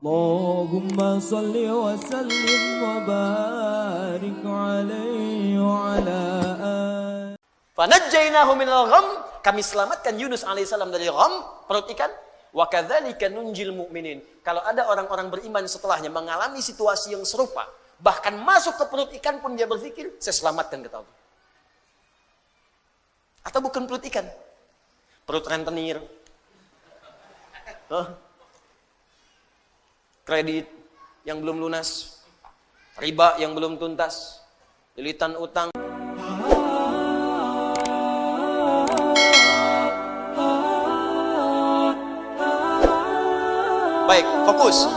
Allahumma salli wa sallim wa barik alaihi wa ala alihi. Fanajjaynahu minal gham, kami selamatkan Yunus alaihissalam dari gham, perut ikan. Wa kadzalika nunjil mu'minin. Kalau ada orang-orang beriman setelahnya mengalami situasi yang serupa, bahkan masuk ke perut ikan pun dia berpikir, saya selamatkan kata Allah. Atau bukan perut ikan, perut rentenir, kredit yang belum lunas, riba yang belum tuntas, lilitan utang. Baik, fokus.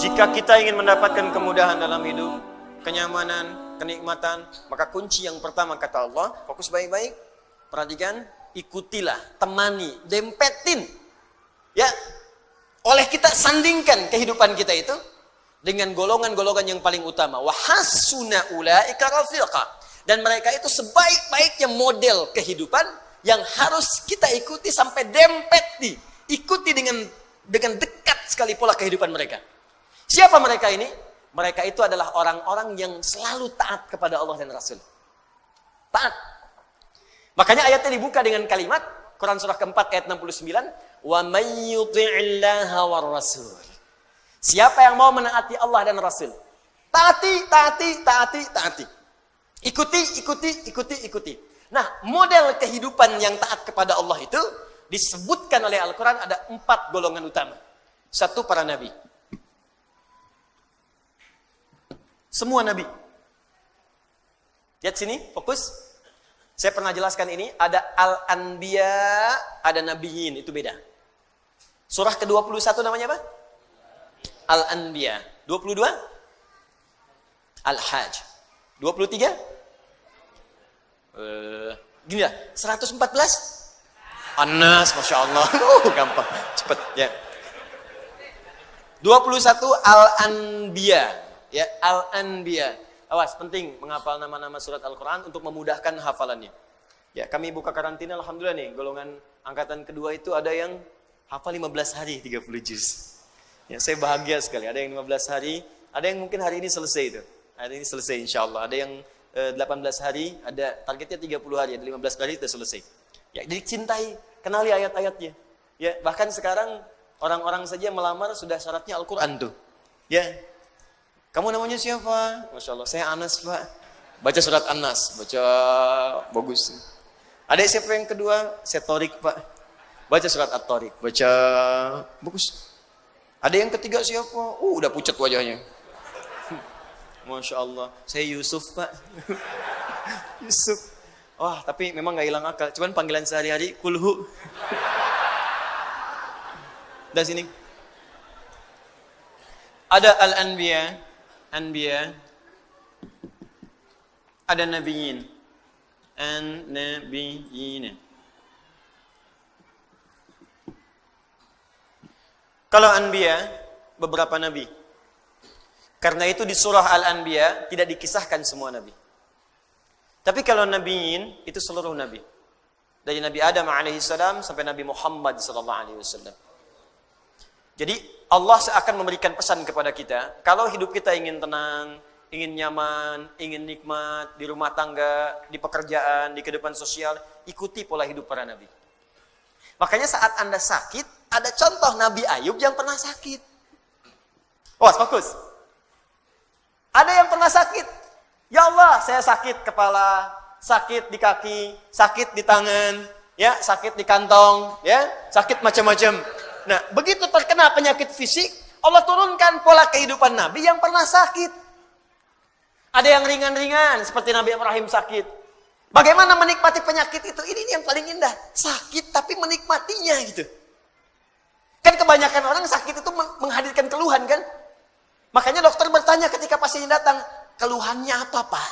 Jika kita ingin mendapatkan kemudahan dalam hidup, kenyamanan, kenikmatan, maka kunci yang pertama kata Allah, fokus baik-baik, perhatikan, ikutilah, temani, dempetin. Ya, oleh kita sandingkan kehidupan kita itu dengan golongan-golongan yang paling utama. Wa hasuna ulaika rafiqa. Dan mereka itu sebaik-baiknya model kehidupan yang harus kita ikuti sampai dempet ikuti dengan dekat sekali pola kehidupan mereka. Siapa mereka ini? Mereka itu adalah orang-orang yang selalu taat kepada Allah dan Rasul. Taat. Makanya ayatnya dibuka dengan kalimat Quran surah keempat ayat 69, wa may yuti'illaha war rasul. Siapa yang mau menaati Allah dan Rasul? Taati. Ikuti. Nah, model kehidupan yang taat kepada Allah itu disebutkan oleh Al-Quran ada 4 golongan utama. 1, para nabi. Semua nabi. Lihat sini, fokus. Saya pernah jelaskan ini, ada Al-Anbiya, ada Nabiyin, itu beda. Surah ke-21 namanya apa? Al-Anbiya. 22? Al-Hajj. 23? Gini lah, 114? Anas, Masya Allah. Gampang, cepet ya. 21 Al-Anbiya. Ya, Al-Anbiya. Awas, penting menghafal nama-nama surat Al-Quran untuk memudahkan hafalannya. Ya, kami buka karantina, alhamdulillah nih, golongan angkatan kedua itu ada yang hafal 15 hari, 30 juz. Ya, saya bahagia sekali. Ada yang 15 hari, ada yang mungkin hari ini selesai itu. Hari ini selesai insya Allah. Ada yang 18 hari, ada targetnya 30 hari, ada 15 hari itu selesai. Ya, jadi cintai, kenali ayat-ayatnya. Ya, bahkan sekarang orang-orang saja melamar sudah syaratnya Al-Quran tuh. Ya, kamu namanya siapa? Masya Allah, saya Anas Pak. Baca surat Anas, baca bagus. Ada siapa yang kedua? Saya Torik Pak. Baca surat At-Torik, baca bagus. Ada yang ketiga siapa? Udah pucat wajahnya. Masya Allah, saya Yusuf Pak. Yusuf. Wah, tapi memang gak hilang akal. Cuman panggilan sehari-hari, kulhu. Dan sini. Ada Al-Anbiya. Anbiya, ada Nabiyin, An-Nabiyin. Kalau Anbiya, beberapa Nabi. Karena itu di surah Al-Anbiya tidak dikisahkan semua Nabi. Tapi kalau Nabiyin, itu seluruh Nabi. Dari Nabi Adam alaihissalam sampai Nabi Muhammad sallallahu alaihi wasallam. Jadi Allah akan memberikan pesan kepada kita, kalau hidup kita ingin tenang, ingin nyaman, ingin nikmat, di rumah tangga, di pekerjaan, di kehidupan sosial, ikuti pola hidup para nabi. Makanya saat Anda sakit, ada contoh Nabi Ayub yang pernah sakit. Fokus. Ada yang pernah sakit. Ya Allah, saya sakit kepala, sakit di kaki, sakit di tangan, ya, sakit di kantong, ya, sakit macam-macam. Nah, begitu terkena penyakit fisik, Allah turunkan pola kehidupan Nabi yang pernah sakit. Ada yang ringan-ringan, seperti Nabi Ibrahim sakit. Bagaimana menikmati penyakit itu? Ini yang paling indah. Sakit tapi menikmatinya gitu. Kan kebanyakan orang sakit itu menghadirkan keluhan kan? Makanya dokter bertanya ketika pasiennya datang, keluhannya apa Pak?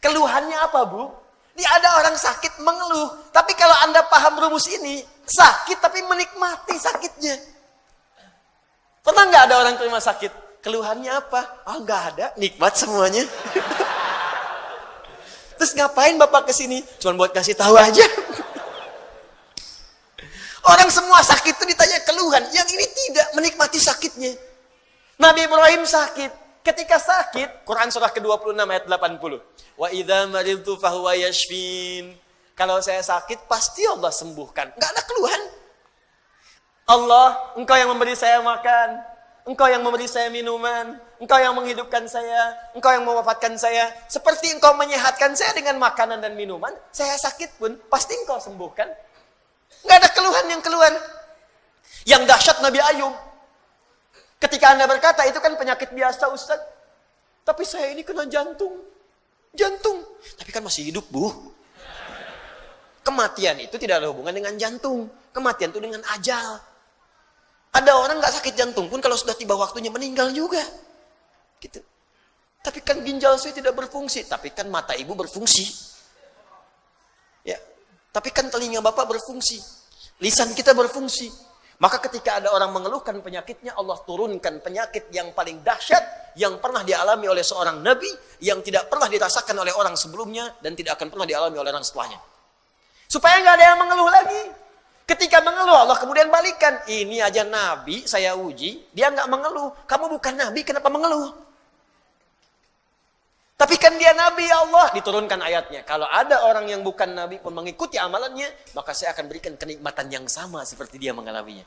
Keluhannya apa Bu? Ini ada orang sakit mengeluh. Tapi kalau Anda paham rumus ini, sakit tapi menikmati sakitnya. Pernah nggak ada orang ke rumah sakit? Keluhannya apa? Nggak ada, nikmat semuanya. Terus ngapain Bapak kesini? Cuma buat kasih tahu aja. Orang semua sakit itu ditanya keluhan, yang ini tidak menikmati sakit. sakitnya. Nabi Ibrahim sakit. Ketika sakit, Quran surah ke-26 ayat 80. Wa idza maridtu fahuwa yashfin. Kalau saya sakit, pasti Allah sembuhkan. Enggak ada keluhan. Allah, Engkau yang memberi saya makan. Engkau yang memberi saya minuman. Engkau yang menghidupkan saya. Engkau yang mewafatkan saya. Seperti Engkau menyehatkan saya dengan makanan dan minuman. Saya sakit pun, pasti Engkau sembuhkan. Enggak ada keluhan yang keluhan. Yang dahsyat Nabi Ayub. Ketika Anda berkata, itu kan penyakit biasa Ustaz. Tapi saya ini kena jantung. Jantung. Tapi kan masih hidup, Bu. Kematian itu tidak ada hubungan dengan jantung. Kematian itu dengan ajal. Ada orang nggak sakit jantung pun kalau sudah tiba waktunya meninggal juga. Gitu. Tapi kan ginjal saya tidak berfungsi. Tapi kan mata ibu berfungsi. Ya. Tapi kan telinga bapak berfungsi. Lisan kita berfungsi. Maka ketika ada orang mengeluhkan penyakitnya, Allah turunkan penyakit yang paling dahsyat yang pernah dialami oleh seorang nabi, yang tidak pernah dirasakan oleh orang sebelumnya dan tidak akan pernah dialami oleh orang setelahnya. Supaya nggak ada yang mengeluh lagi. Ketika mengeluh, Allah kemudian balikan. Ini aja nabi, saya uji, dia nggak mengeluh. Kamu bukan nabi, kenapa mengeluh? Tapi kan dia nabi, ya Allah. Diturunkan ayatnya. Kalau ada orang yang bukan nabi pun mengikuti amalannya, maka saya akan berikan kenikmatan yang sama seperti dia mengalaminya.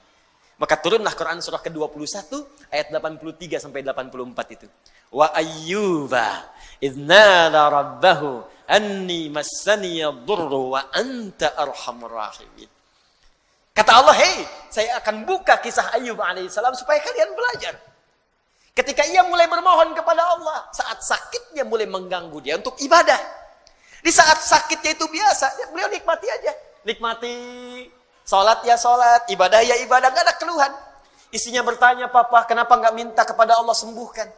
Maka turunlah Quran surah ke-21 ayat 83 sampai 84 itu. Wa ayyuba idznada rabbahu anni massani yadurru wa anta arhamur rahimin. Kata Allah, hei, saya akan buka kisah Ayyub alaihissalam supaya kalian belajar. Ketika ia mulai bermohon kepada Allah, saat sakitnya mulai mengganggu dia untuk ibadah. Di saat sakitnya itu biasa, beliau nikmati aja. Nikmati, sholat ya sholat, ibadah ya ibadah, gak ada keluhan. Istrinya bertanya, papa kenapa gak minta kepada Allah sembuhkan?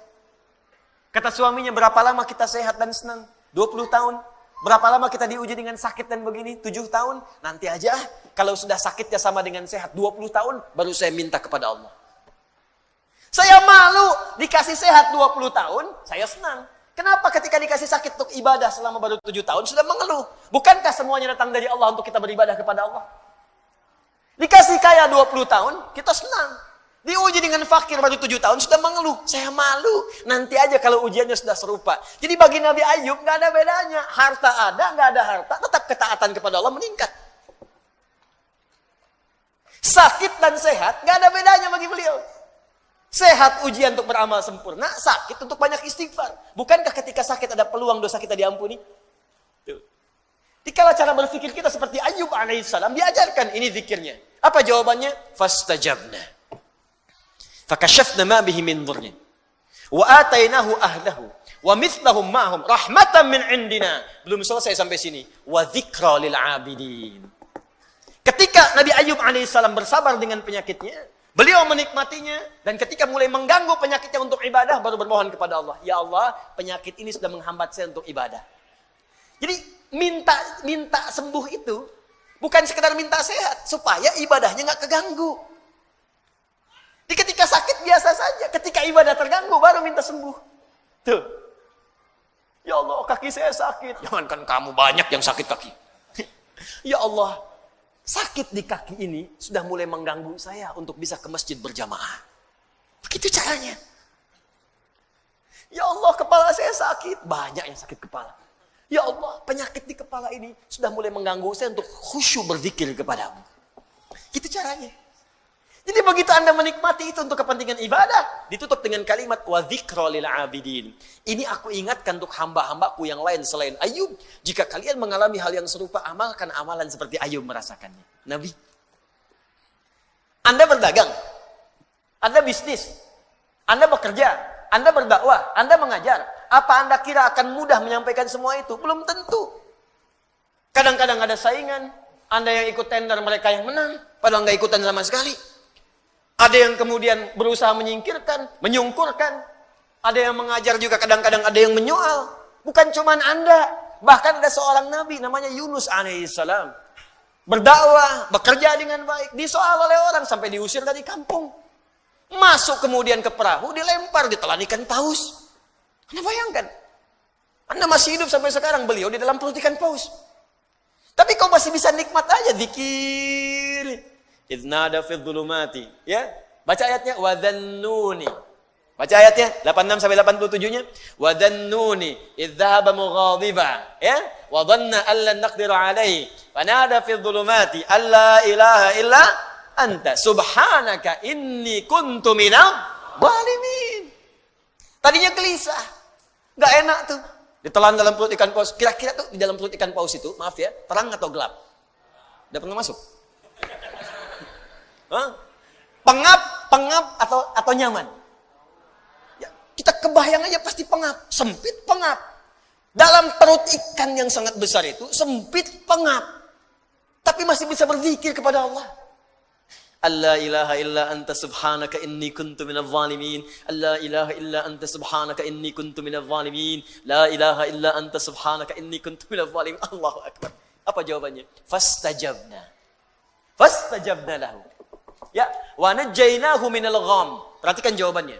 Kata suaminya, berapa lama kita sehat dan senang? 20 tahun. Berapa lama kita diuji dengan sakit dan begini? 7 tahun. Nanti aja, kalau sudah sakitnya sama dengan sehat 20 tahun, baru saya minta kepada Allah. Saya malu dikasih sehat 20 tahun, saya senang. Kenapa ketika dikasih sakit untuk ibadah selama baru 7 tahun, sudah mengeluh? Bukankah semuanya datang dari Allah untuk kita beribadah kepada Allah? Dikasih kaya 20 tahun, kita senang. Diuji dengan fakir baru 7 tahun, sudah mengeluh. Saya malu. Nanti aja kalau ujiannya sudah serupa. Jadi bagi Nabi Ayub, nggak ada bedanya. Harta ada, nggak ada harta, tetap ketaatan kepada Allah meningkat. Sakit dan sehat, nggak ada bedanya bagi beliau. Sehat ujian untuk beramal sempurna, sakit untuk banyak istighfar. Bukankah ketika sakit ada peluang dosa kita diampuni? Tuh. Dikala cara berpikir kita seperti Ayyub alaihissalam, diajarkan ini zikirnya. Apa jawabannya? Fastajabna. Fakashafna ma bihi min dhurrin wa atainahu ahlahu wa mithlahum ma'hum rahmatan min indina. Belum selesai sampai sini. Wa dzikra lil 'abidin. Ketika Nabi Ayyub alaihissalam bersabar dengan penyakitnya, beliau menikmatinya, dan ketika mulai mengganggu penyakitnya untuk ibadah, baru bermohon kepada Allah, ya Allah, penyakit ini sudah menghambat saya untuk ibadah. Jadi minta sembuh itu bukan sekedar minta sehat, supaya ibadahnya nggak keganggu. Jadi ketika sakit biasa saja, ketika ibadah terganggu baru minta sembuh. Tuh. Ya Allah, kaki saya sakit. Jangankan kamu, banyak yang sakit kaki. Ya Allah, sakit di kaki ini sudah mulai mengganggu saya untuk bisa ke masjid berjamaah. Begitu caranya. Ya Allah, kepala saya sakit. Banyak yang sakit kepala. Ya Allah, penyakit di kepala ini sudah mulai mengganggu saya untuk khusyuk berzikir kepadamu. Itu caranya. Jadi begitu Anda menikmati itu untuk kepentingan ibadah, ditutup dengan kalimat wa dzikra lil 'abidin. Ini aku ingatkan untuk hamba-hambaku yang lain selain Ayub. Jika kalian mengalami hal yang serupa, amalkan amalan seperti Ayub merasakannya. Nabi. Anda berdagang, Anda bisnis, Anda bekerja, Anda berdakwah, Anda mengajar. Apa Anda kira akan mudah menyampaikan semua itu? Belum tentu. Kadang-kadang ada saingan, Anda yang ikut tender, mereka yang menang, padahal nggak ikutan sama sekali. Ada yang kemudian berusaha menyingkirkan, menyungkurkan. Ada yang mengajar juga, kadang-kadang ada yang menyoal. Bukan cuma Anda, bahkan ada seorang nabi namanya Yunus alaihissalam. Berdakwah, bekerja dengan baik, disoal oleh orang sampai diusir dari kampung. Masuk kemudian ke perahu, dilempar, ditelan ikan paus. Anda bayangkan, Anda masih hidup sampai sekarang, beliau di dalam perut ikan paus. Tapi kau masih bisa nikmat aja, zikir. Idznada fi dhulumati, ya. Baca ayatnya, wadhannuni. Baca ayatnya 86 sampai 87-nya. Wadhannuni idh dhahaba mughadiba, ya? Wa dhanna an lan naqdiru alaihi. Fanada fi dhulumati alla ilaha illa anta subhanaka inni kuntu minadh dhalimin. Tadinya gelisah. Enggak enak tuh. Ditelan dalam perut ikan paus. Kira-kira tuh di dalam perut ikan paus itu, maaf ya, terang atau gelap? Udah pernah masuk? Hah? Pengap atau nyaman? Kita kebayang aja pasti pengap, sempit pengap. Dalam perut ikan yang sangat besar itu, sempit pengap. Tapi masih bisa berzikir kepada Allah. Allah ilaha illa anta subhanaka inni kuntu minadh dhalimin. Allah ilaha illa anta subhanaka inni kuntu minadh dhalimin. La ilaha illa anta subhanaka inni kuntu minadh dhalimin. Allahu akbar. Apa jawabannya? Fastajabna lahu. Ya, wa najjaynahu minal gham. Perhatikan jawabannya.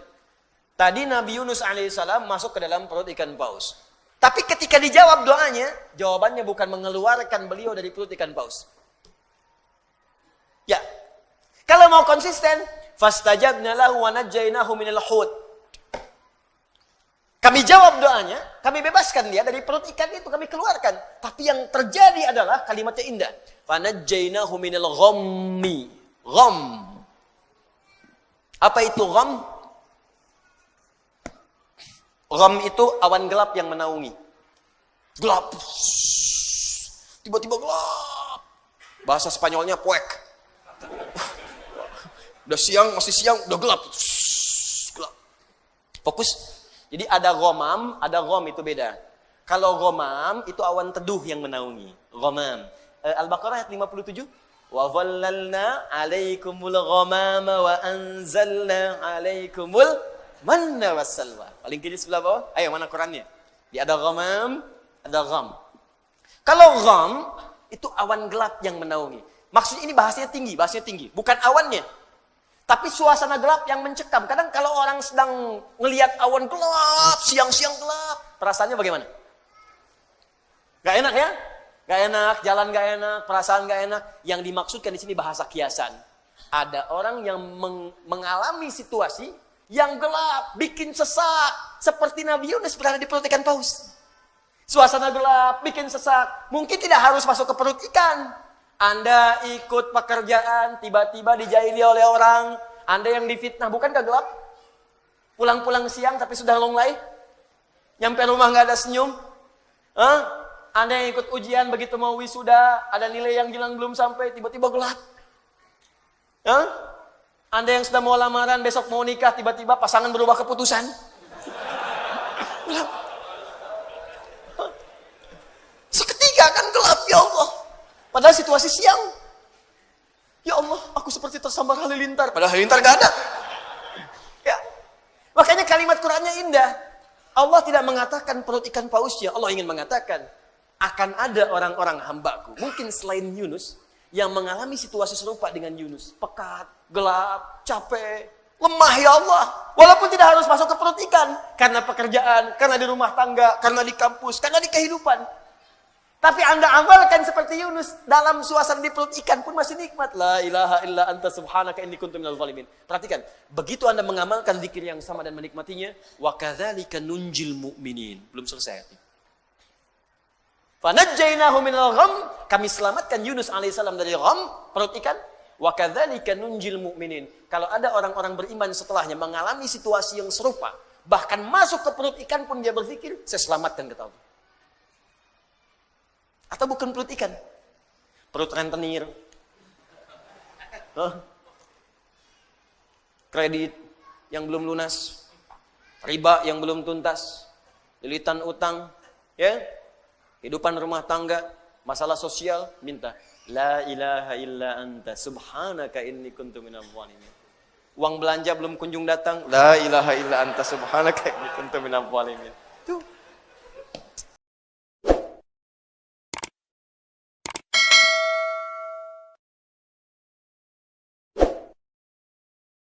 Tadi Nabi Yunus alaihissalam masuk ke dalam perut ikan paus. Tapi ketika dijawab doanya, jawabannya bukan mengeluarkan beliau dari perut ikan paus. Ya. Kalau mau konsisten, fastajabna lahu wa najjaynahu minal hut. Kami jawab doanya, kami bebaskan dia dari perut ikan itu, kami keluarkan. Tapi yang terjadi adalah kalimatnya indah. Fanajjaynahu minal ghammi. Gham. Apa itu gham? Gham itu awan gelap yang menaungi. Gelap. Tiba-tiba gelap. Bahasa Spanyolnya puek. Udah siang, masih siang, udah gelap. Gelap. Fokus. Jadi ada ghamam, ada gham itu beda. Kalau ghamam itu awan teduh yang menaungi. Ghamam. Al-Baqarah ayat 57. Wa dhallalna 'alaikumul ghamama wa anzalna 'alaikumul manna wassalwa. Paling kiri sebelah bawah. Ayo, mana Qurannya? Dia ada ghamam, ada gham. Kalau gham itu awan gelap yang menaungi. Maksudnya ini bahasanya tinggi, bukan awannya. Tapi suasana gelap yang mencekam. Kadang kalau orang sedang ngelihat awan gelap, siang-siang gelap, perasaannya bagaimana? Gak enak ya? Gak enak, jalan gak enak, perasaan gak enak. Yang dimaksudkan di sini bahasa kiasan. Ada orang yang mengalami situasi yang gelap, bikin sesak. Seperti Nabi Yunus berada di perut ikan paus. Suasana gelap, bikin sesak. Mungkin tidak harus masuk ke perut ikan. Anda ikut pekerjaan, tiba-tiba dijahili oleh orang. Anda yang difitnah, bukankah gelap? Pulang-pulang siang tapi sudah longlai. Nyampe rumah nggak ada senyum. Anda yang ikut ujian, begitu mau wisuda, ada nilai yang hilang belum sampai, tiba-tiba gelap. Anda yang sudah mau lamaran, besok mau nikah, tiba-tiba pasangan berubah keputusan. Gelap. Seketika kan gelap, ya Allah. Padahal situasi siang. Ya Allah, aku seperti tersambar halilintar. Padahal halilintar gak ada. Ya. Makanya kalimat Qur'annya indah. Allah tidak mengatakan perut ikan pausnya. Allah ingin mengatakan, akan ada orang-orang hambaku, mungkin selain Yunus, yang mengalami situasi serupa dengan Yunus. Pekat, gelap, capek, lemah ya Allah. Walaupun tidak harus masuk ke perut ikan. Karena pekerjaan, karena di rumah tangga, karena di kampus, karena di kehidupan. Tapi Anda amalkan seperti Yunus. Dalam suasana di perut ikan pun masih nikmat. La ilaha illa anta subhanaka inni kuntu minadh dhalimin. Perhatikan. Begitu Anda mengamalkan zikir yang sama dan menikmatinya. Wa kadzalika nunjil mu'minin. Belum selesai. Fanajjaynahu minal gham. Kami selamatkan Yunus alaihissalam dari gham, perut ikan. Wa kadzalika nunjil mu'minin. Kalau ada orang-orang beriman setelahnya mengalami situasi yang serupa, bahkan masuk ke perut ikan pun dia berzikir, saya selamatkan kata Allah. Atau bukan perut ikan? Perut rentenir. Kredit yang belum lunas. Riba yang belum tuntas. Lilitan utang. Ya. Kehidupan rumah tangga. Masalah sosial. Minta. La ilaha illa anta subhanaka inni kuntu minadh dhalimin. Uang belanja belum kunjung datang. La ilaha illa anta subhanaka inni kuntu minadh dhalimin.